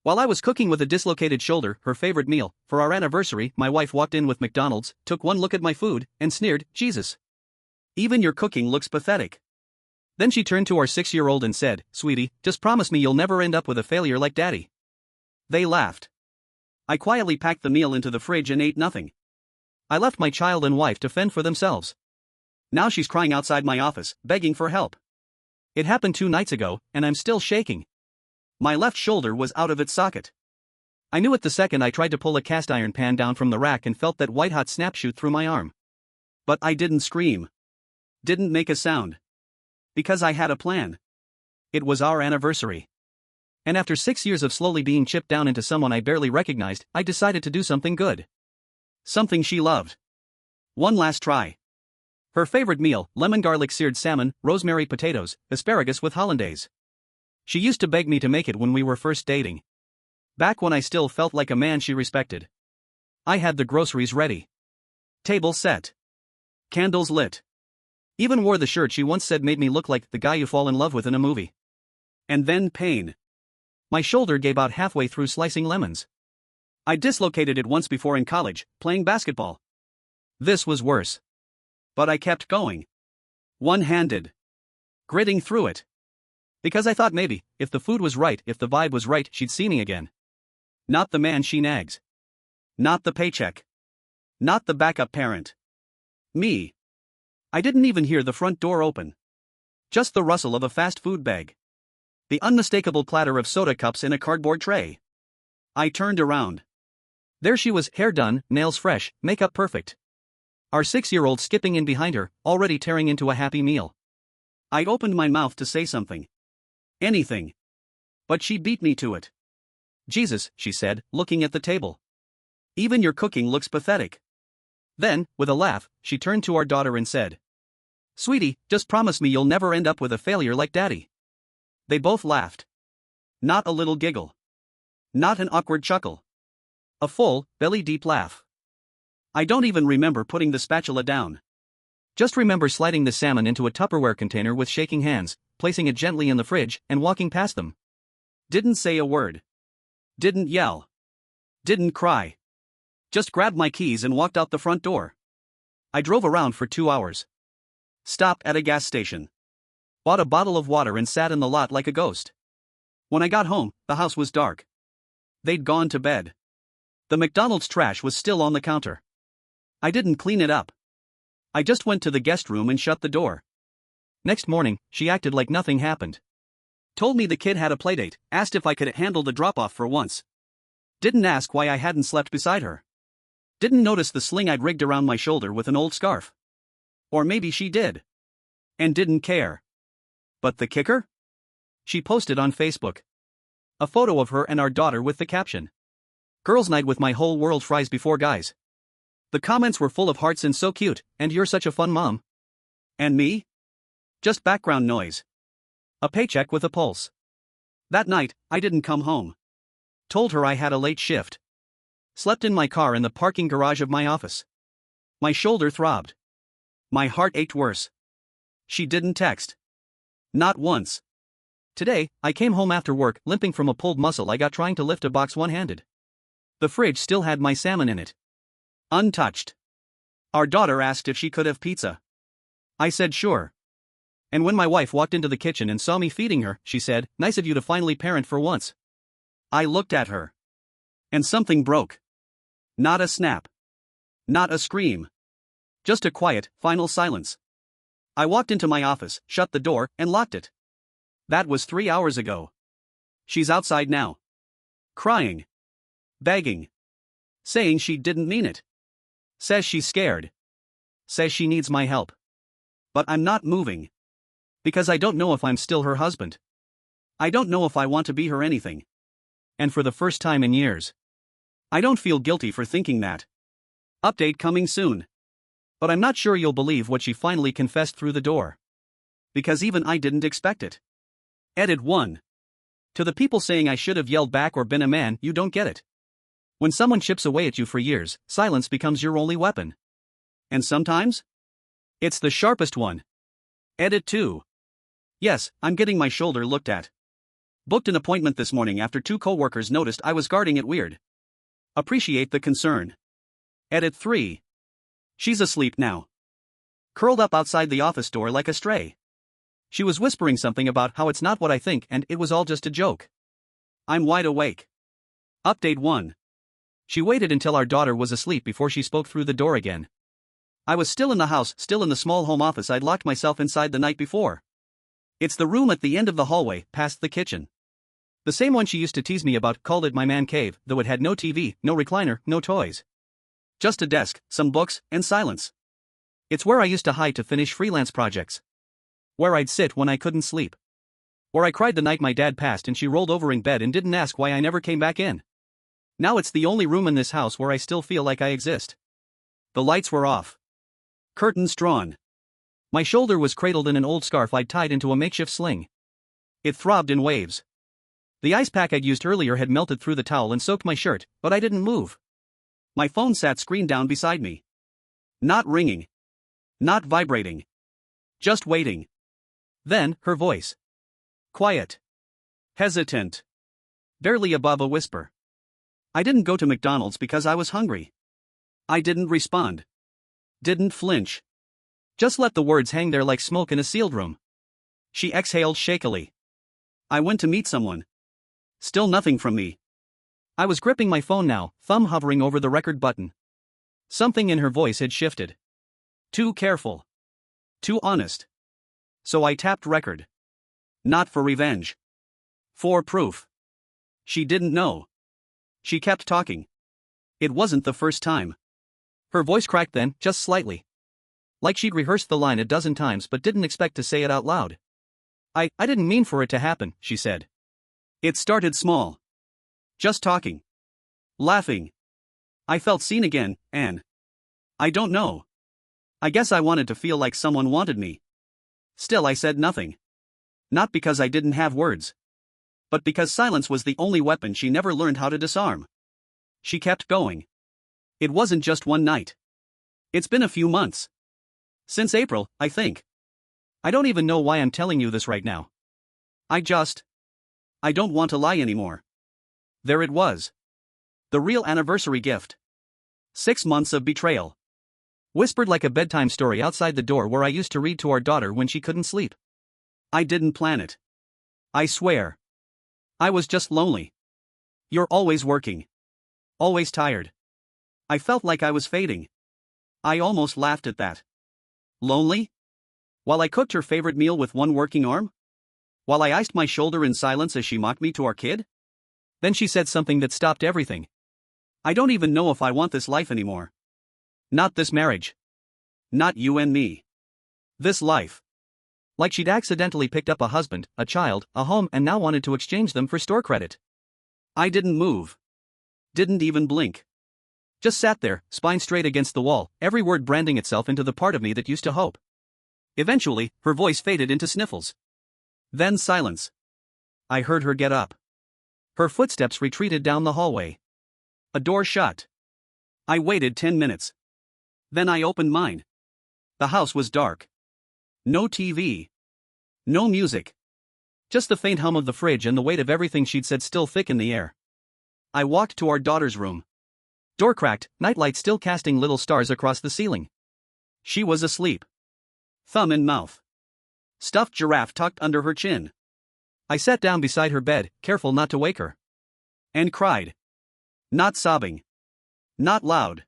While I was cooking with a dislocated shoulder, her favorite meal, for our anniversary, my wife walked in with McDonald's, took one look at my food, and sneered, "Jesus. Even your cooking looks pathetic." Then she turned to our 6-year-old and said, "Sweetie, just promise me you'll never end up with a failure like Daddy." They laughed. I quietly packed the meal into the fridge and ate nothing. I left my child and wife to fend for themselves. Now she's crying outside my office, begging for help. It happened 2 nights ago, and I'm still shaking. My left shoulder was out of its socket. I knew it the second I tried to pull a cast iron pan down from the rack and felt that white-hot snap shoot through my arm. But I didn't scream. Didn't make a sound. Because I had a plan. It was our anniversary. And after 6 years of slowly being chipped down into someone I barely recognized, I decided to do something good. Something she loved. One last try. Her favorite meal, lemon garlic seared salmon, rosemary potatoes, asparagus with hollandaise. She used to beg me to make it when we were first dating. Back when I still felt like a man she respected. I had the groceries ready. Table set. Candles lit. Even wore the shirt she once said made me look like the guy you fall in love with in a movie. And then pain. My shoulder gave out halfway through slicing lemons. I dislocated it once before in college, playing basketball. This was worse. But I kept going. One-handed. Gritting through it. Because I thought maybe, if the food was right, if the vibe was right, she'd see me again. Not the man she nags. Not the paycheck. Not the backup parent. Me. I didn't even hear the front door open. Just the rustle of a fast food bag. The unmistakable clatter of soda cups in a cardboard tray. I turned around. There she was, hair done, nails fresh, makeup perfect. Our 6-year-old skipping in behind her, already tearing into a happy meal. I opened my mouth to say something. Anything. But she beat me to it. "Jesus," she said, looking at the table. "Even your cooking looks pathetic." Then, with a laugh, she turned to our daughter and said, "Sweetie, just promise me you'll never end up with a failure like Daddy." They both laughed. Not a little giggle. Not an awkward chuckle. A full, belly-deep laugh. I don't even remember putting the spatula down. Just remember sliding the salmon into a Tupperware container with shaking hands, placing it gently in the fridge, and walking past them. Didn't say a word. Didn't yell. Didn't cry. Just grabbed my keys and walked out the front door. I drove around for 2 hours. Stopped at a gas station. Bought a bottle of water and sat in the lot like a ghost. When I got home, the house was dark. They'd gone to bed. The McDonald's trash was still on the counter. I didn't clean it up. I just went to the guest room and shut the door. Next morning, she acted like nothing happened. Told me the kid had a playdate, asked if I could handle the drop-off for once. Didn't ask why I hadn't slept beside her. Didn't notice the sling I'd rigged around my shoulder with an old scarf. Or maybe she did. And didn't care. But the kicker? She posted on Facebook. A photo of her and our daughter with the caption, "Girls' night with my whole world fries before guys." The comments were full of hearts and "so cute," and "you're such a fun mom." And me? Just background noise. A paycheck with a pulse. That night, I didn't come home. Told her I had a late shift. Slept in my car in the parking garage of my office. My shoulder throbbed. My heart ached worse. She didn't text. Not once. Today, I came home after work, limping from a pulled muscle I got trying to lift a box one-handed. The fridge still had my salmon in it. Untouched. Our daughter asked if she could have pizza. I said sure. And when my wife walked into the kitchen and saw me feeding her, she said, "Nice of you to finally parent for once." I looked at her. And something broke. Not a snap. Not a scream. Just a quiet, final silence. I walked into my office, shut the door, and locked it. That was 3 hours ago. She's outside now. Crying. Begging. Saying she didn't mean it. Says she's scared. Says she needs my help. But I'm not moving. Because I don't know if I'm still her husband. I don't know if I want to be her anything. And for the first time in years, I don't feel guilty for thinking that. Update coming soon. But I'm not sure you'll believe what she finally confessed through the door. Because even I didn't expect it. Edit 1. To the people saying I should have yelled back or been a man, you don't get it. When someone chips away at you for years, silence becomes your only weapon. And sometimes, it's the sharpest one. Edit 2. Yes, I'm getting my shoulder looked at. Booked an appointment this morning after two coworkers noticed I was guarding it weird. Appreciate the concern. Edit 3. She's asleep now. Curled up outside the office door like a stray. She was whispering something about how it's not what I think and it was all just a joke. I'm wide awake. Update 1. She waited until our daughter was asleep before she spoke through the door again. I was still in the house, still in the small home office I'd locked myself inside the night before. It's the room at the end of the hallway, past the kitchen. The same one she used to tease me about, called it my man cave, though it had no TV, no recliner, no toys. Just a desk, some books, and silence. It's where I used to hide to finish freelance projects. Where I'd sit when I couldn't sleep. Where I cried the night my dad passed and she rolled over in bed and didn't ask why I never came back in. Now it's the only room in this house where I still feel like I exist. The lights were off. Curtains drawn. My shoulder was cradled in an old scarf I'd tied into a makeshift sling. It throbbed in waves. The ice pack I'd used earlier had melted through the towel and soaked my shirt, but I didn't move. My phone sat screen down beside me. Not ringing. Not vibrating. Just waiting. Then, her voice. Quiet. Hesitant. Barely above a whisper. I didn't go to McDonald's because I was hungry. I didn't respond. Didn't flinch. Just let the words hang there like smoke in a sealed room. She exhaled shakily. I went to meet someone. Still nothing from me. I was gripping my phone now, thumb hovering over the record button. Something in her voice had shifted. Too careful. Too honest. So I tapped record. Not for revenge. For proof. She didn't know. She kept talking. It wasn't the first time. Her voice cracked then, just slightly. Like she'd rehearsed the line a dozen times but didn't expect to say it out loud. I didn't mean for it to happen, she said. It started small. Just talking. Laughing. I felt seen again, and I don't know. I guess I wanted to feel like someone wanted me. Still I said nothing. Not because I didn't have words. But because silence was the only weapon she never learned how to disarm. She kept going. It wasn't just one night. It's been a few months. Since April, I think. I don't even know why I'm telling you this right now. I don't want to lie anymore. There it was. The real anniversary gift. 6 months of betrayal. Whispered like a bedtime story outside the door where I used to read to our daughter when she couldn't sleep. I didn't plan it. I swear. I was just lonely. You're always working. Always tired. I felt like I was fading. I almost laughed at that. Lonely? While I cooked her favorite meal with one working arm? While I iced my shoulder in silence as she mocked me to our kid? Then she said something that stopped everything. I don't even know if I want this life anymore. Not this marriage. Not you and me. This life. Like she'd accidentally picked up a husband, a child, a home and now wanted to exchange them for store credit. I didn't move. Didn't even blink. Just sat there, spine straight against the wall, every word branding itself into the part of me that used to hope. Eventually, her voice faded into sniffles. Then silence. I heard her get up. Her footsteps retreated down the hallway. A door shut. I waited 10 minutes. Then I opened mine. The house was dark. No TV. No music. Just the faint hum of the fridge and the weight of everything she'd said still thick in the air. I walked to our daughter's room. Door cracked, nightlight still casting little stars across the ceiling. She was asleep. Thumb in mouth. Stuffed giraffe tucked under her chin. I sat down beside her bed, careful not to wake her. And cried. Not sobbing. Not loud.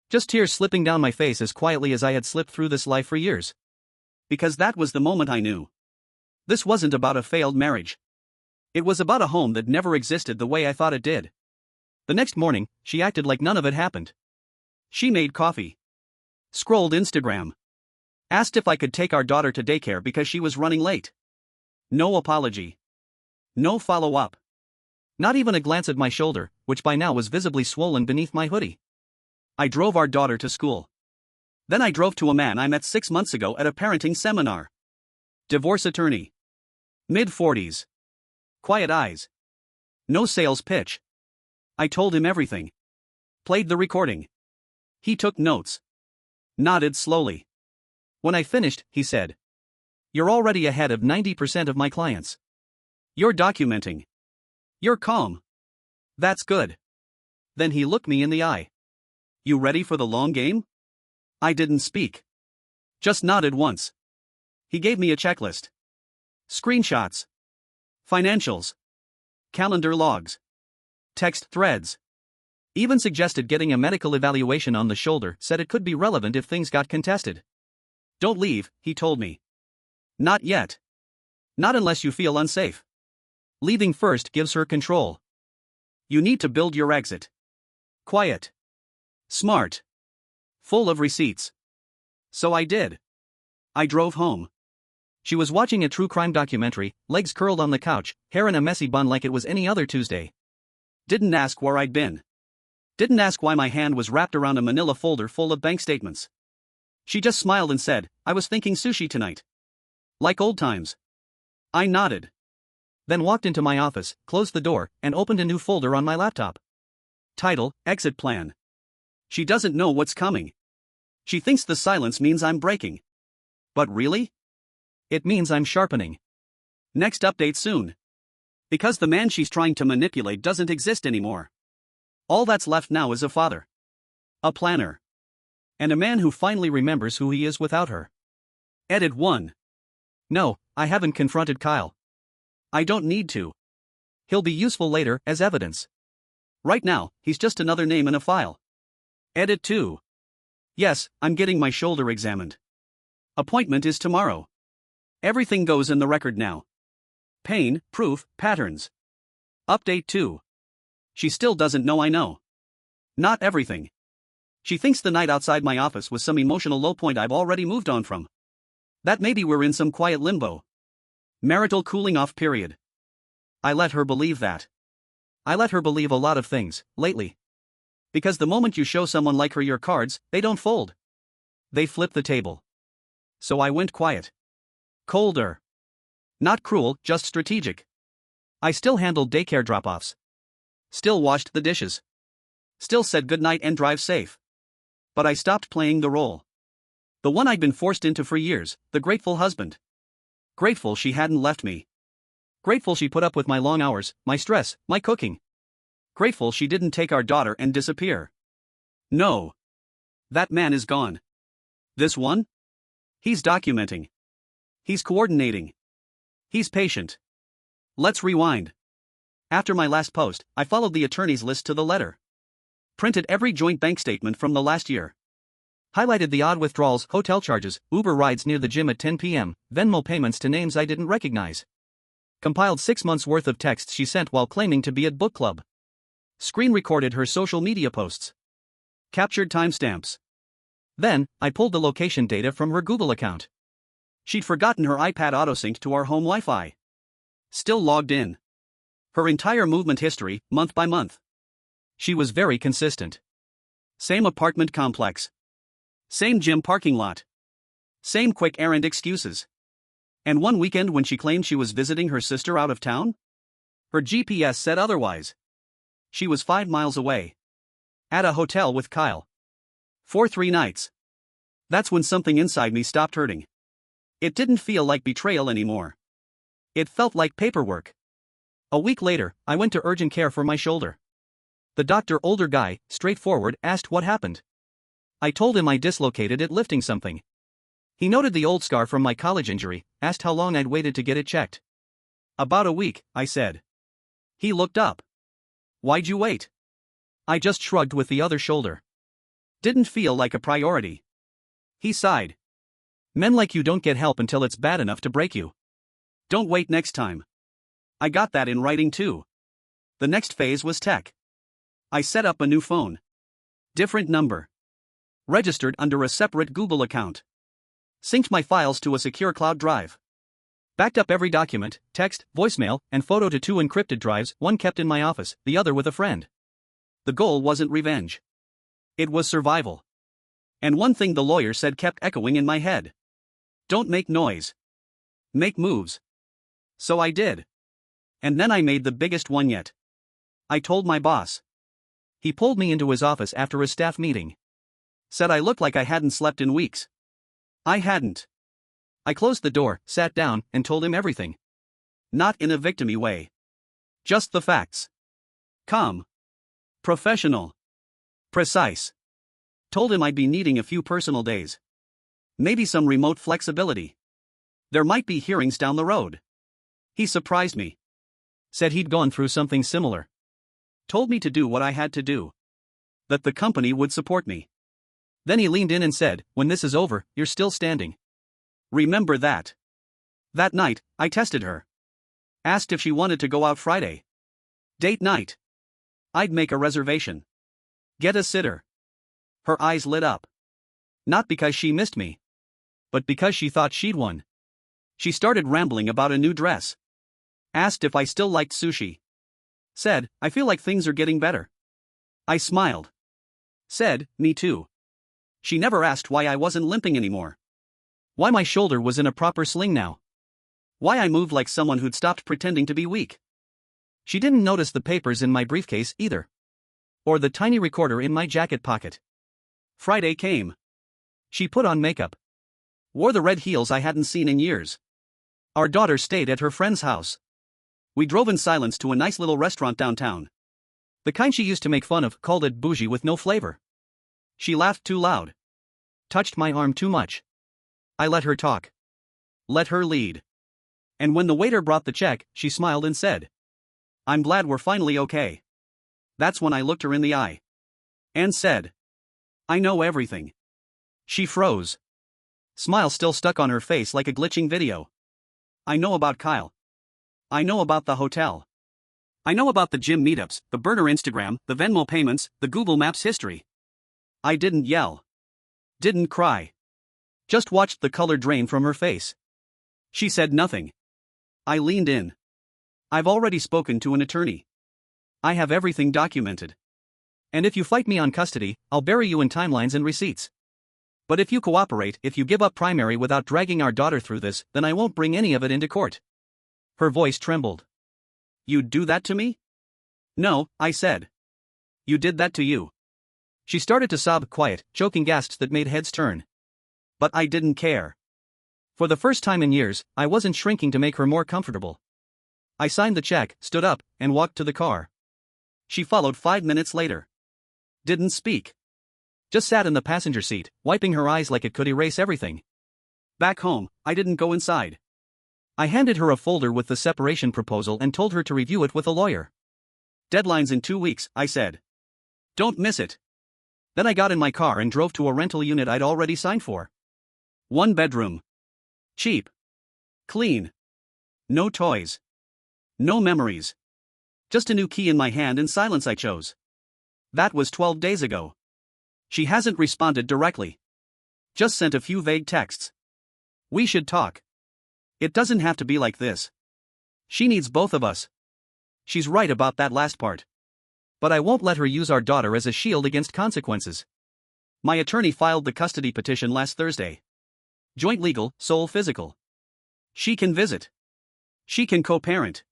Just tears slipping down my face as quietly as I had slipped through this life for years. Because that was the moment I knew. This wasn't about a failed marriage. It was about a home that never existed the way I thought it did. The next morning, she acted like none of it happened. She made coffee. Scrolled Instagram. Asked if I could take our daughter to daycare because she was running late. No apology. No follow-up. Not even a glance at my shoulder, which by now was visibly swollen beneath my hoodie. I drove our daughter to school. Then I drove to a man I met 6 months ago at a parenting seminar. Divorce attorney. Mid-40s. Quiet eyes. No sales pitch. I told him everything. Played the recording. He took notes. Nodded slowly. When I finished, he said, "You're already ahead of 90% of my clients." You're documenting. You're calm. That's good. Then he looked me in the eye. You ready for the long game? I didn't speak. Just nodded once. He gave me a checklist. Screenshots. Financials. Calendar logs. Text threads. Even suggested getting a medical evaluation on the shoulder, said it could be relevant if things got contested. Don't leave, he told me. Not yet. Not unless you feel unsafe. Leaving first gives her control. You need to build your exit. Quiet. Smart. Full of receipts. So I did. I drove home. She was watching a true crime documentary, legs curled on the couch, hair in a messy bun like it was any other Tuesday. Didn't ask where I'd been. Didn't ask why my hand was wrapped around a manila folder full of bank statements. She just smiled and said, I was thinking sushi tonight. Like old times. I nodded. Then walked into my office, closed the door, and opened a new folder on my laptop. Title, Exit Plan. She doesn't know what's coming. She thinks the silence means I'm breaking. But really? It means I'm sharpening. Next update soon. Because the man she's trying to manipulate doesn't exist anymore. All that's left now is a father. A planner. And a man who finally remembers who he is without her. Edit 1. No, I haven't confronted Kyle. I don't need to. He'll be useful later as evidence. Right now, he's just another name in a file. Edit 2. Yes, I'm getting my shoulder examined. Appointment is tomorrow. Everything goes in the record now. Pain, proof, patterns. Update 2. She still doesn't know I know. Not everything. She thinks the night outside my office was some emotional low point I've already moved on from. That maybe we're in some quiet limbo. Marital cooling off period. I let her believe that. I let her believe a lot of things, lately. Because the moment you show someone like her your cards, they don't fold. They flip the table. So I went quiet. Colder. Not cruel, just strategic. I still handled daycare drop-offs. Still washed the dishes. Still said goodnight and drive safe. But I stopped playing the role. The one I'd been forced into for years, the grateful husband. Grateful she hadn't left me. Grateful she put up with my long hours, my stress, my cooking. Grateful she didn't take our daughter and disappear. No. That man is gone. This one? He's documenting. He's coordinating. He's patient. Let's rewind. After my last post, I followed the attorney's list to the letter. Printed every joint bank statement from the last year. Highlighted the odd withdrawals, hotel charges, Uber rides near the gym at 10 p.m., Venmo payments to names I didn't recognize. Compiled 6 months' worth of texts she sent while claiming to be at book club. Screen recorded her social media posts. Captured timestamps. Then, I pulled the location data from her Google account. She'd forgotten her iPad autosynced to our home Wi-Fi. Still logged in. Her entire movement history, month by month. She was very consistent. Same apartment complex. Same gym parking lot. Same quick errand excuses. And one weekend when she claimed she was visiting her sister out of town? Her GPS said otherwise. She was 5 miles away. At a hotel with Kyle. For 3 nights. That's when something inside me stopped hurting. It didn't feel like betrayal anymore. It felt like paperwork. A week later, I went to urgent care for my shoulder. The doctor, older guy, straightforward, asked what happened. I told him I dislocated it lifting something. He noted the old scar from my college injury, asked how long I'd waited to get it checked. About a week, I said. He looked up. Why'd you wait? I just shrugged with the other shoulder. Didn't feel like a priority. He sighed. Men like you don't get help until it's bad enough to break you. Don't wait next time. I got that in writing too. The next phase was tech. I set up a new phone. Different number. Registered under a separate Google account. Synced my files to a secure cloud drive. Backed up every document, text, voicemail, and photo to 2 encrypted drives, one kept in my office, the other with a friend. The goal wasn't revenge. It was survival. And one thing the lawyer said kept echoing in my head. Don't make noise. Make moves. So I did. And then I made the biggest one yet. I told my boss. He pulled me into his office after a staff meeting. Said I looked like I hadn't slept in weeks. I hadn't. I closed the door, sat down, and told him everything. Not in a victim-y way. Just the facts. Calm. Professional. Precise. Told him I'd be needing a few personal days. Maybe some remote flexibility. There might be hearings down the road. He surprised me. Said he'd gone through something similar. Told me to do what I had to do. That the company would support me. Then he leaned in and said, "When this is over, you're still standing. Remember that." That night, I tested her. Asked if she wanted to go out Friday. Date night. I'd make a reservation. Get a sitter. Her eyes lit up. Not because she missed me. But because she thought she'd won. She started rambling about a new dress. Asked if I still liked sushi. Said, "I feel like things are getting better." I smiled. Said, "Me too." She never asked why I wasn't limping anymore. Why my shoulder was in a proper sling now. Why I moved like someone who'd stopped pretending to be weak. She didn't notice the papers in my briefcase either. Or the tiny recorder in my jacket pocket. Friday came. She put on makeup. Wore the red heels I hadn't seen in years. Our daughter stayed at her friend's house. We drove in silence to a nice little restaurant downtown. The kind she used to make fun of, called it bougie with no flavor. She laughed too loud. Touched my arm too much. I let her talk. Let her lead. And when the waiter brought the check, she smiled and said, "I'm glad we're finally okay." That's when I looked her in the eye. And said, "I know everything." She froze. Smile still stuck on her face like a glitching video. "I know about Kyle. I know about the hotel. I know about the gym meetups, the burner Instagram, the Venmo payments, the Google Maps history." I didn't yell. Didn't cry. Just watched the color drain from her face. She said nothing. I leaned in. "I've already spoken to an attorney. I have everything documented. And if you fight me on custody, I'll bury you in timelines and receipts. But if you cooperate, if you give up primary without dragging our daughter through this, then I won't bring any of it into court." Her voice trembled. "You'd do that to me?" "No," I said. "You did that to you." She started to sob, quiet, choking gasps that made heads turn. But I didn't care. For the first time in years, I wasn't shrinking to make her more comfortable. I signed the check, stood up, and walked to the car. She followed 5 minutes later. Didn't speak. Just sat in the passenger seat, wiping her eyes like it could erase everything. Back home, I didn't go inside. I handed her a folder with the separation proposal and told her to review it with a lawyer. "Deadline's in 2 weeks," I said. "Don't miss it." Then I got in my car and drove to a rental unit I'd already signed for. 1 bedroom. Cheap. Clean. No toys. No memories. Just a new key in my hand and silence I chose. That was 12 days ago. She hasn't responded directly. Just sent a few vague texts. "We should talk. It doesn't have to be like this. She needs both of us." She's right about that last part. But I won't let her use our daughter as a shield against consequences. My attorney filed the custody petition last Thursday. Joint legal, sole physical. She can visit. She can co-parent.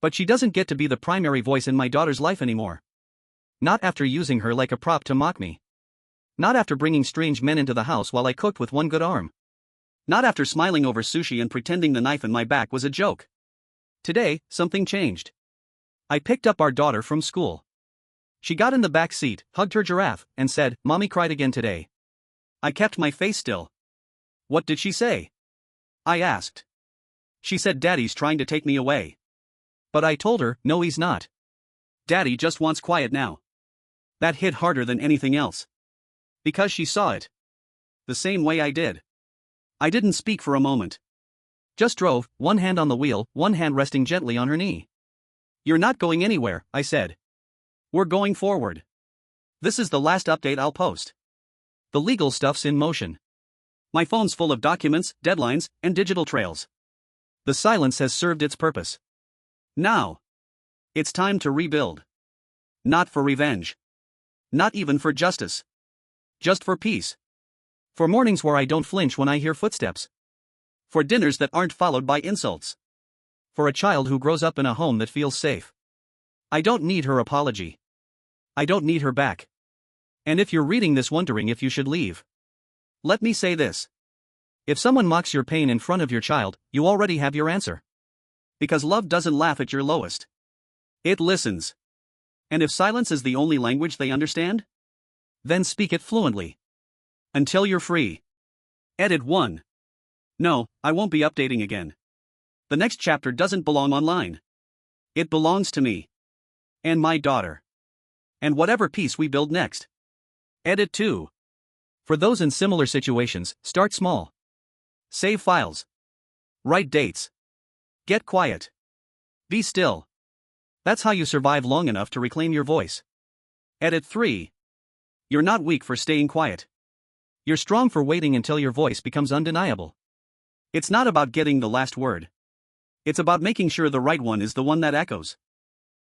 But she doesn't get to be the primary voice in my daughter's life anymore. Not after using her like a prop to mock me. Not after bringing strange men into the house while I cooked with one good arm. Not after smiling over sushi and pretending the knife in my back was a joke. Today, something changed. I picked up our daughter from school. She got in the back seat, hugged her giraffe, and said, "Mommy cried again today." I kept my face still. "What did she say?" I asked. She said, "Daddy's trying to take me away." But I told her, "No, he's not. Daddy just wants quiet now." That hit harder than anything else. Because she saw it. The same way I did. I didn't speak for a moment. Just drove, one hand on the wheel, one hand resting gently on her knee. "You're not going anywhere," I said. "We're going forward. This is the last update I'll post. The legal stuff's in motion. My phone's full of documents, deadlines, and digital trails. The silence has served its purpose. Now. It's time to rebuild. Not for revenge. Not even for justice. Just for peace. For mornings where I don't flinch when I hear footsteps. For dinners that aren't followed by insults. For a child who grows up in a home that feels safe. I don't need her apology. I don't need her back. And if you're reading this wondering if you should leave, let me say this. If someone mocks your pain in front of your child, you already have your answer. Because love doesn't laugh at your lowest. It listens. And if silence is the only language they understand, then speak it fluently. Until you're free. Edit 1. No, I won't be updating again. The next chapter doesn't belong online. It belongs to me. And my daughter. And whatever piece we build next. Edit 2. For those in similar situations, start small. Save files. Write dates. Get quiet. Be still. That's how you survive long enough to reclaim your voice. Edit 3. You're not weak for staying quiet. You're strong for waiting until your voice becomes undeniable. It's not about getting the last word. It's about making sure the right one is the one that echoes.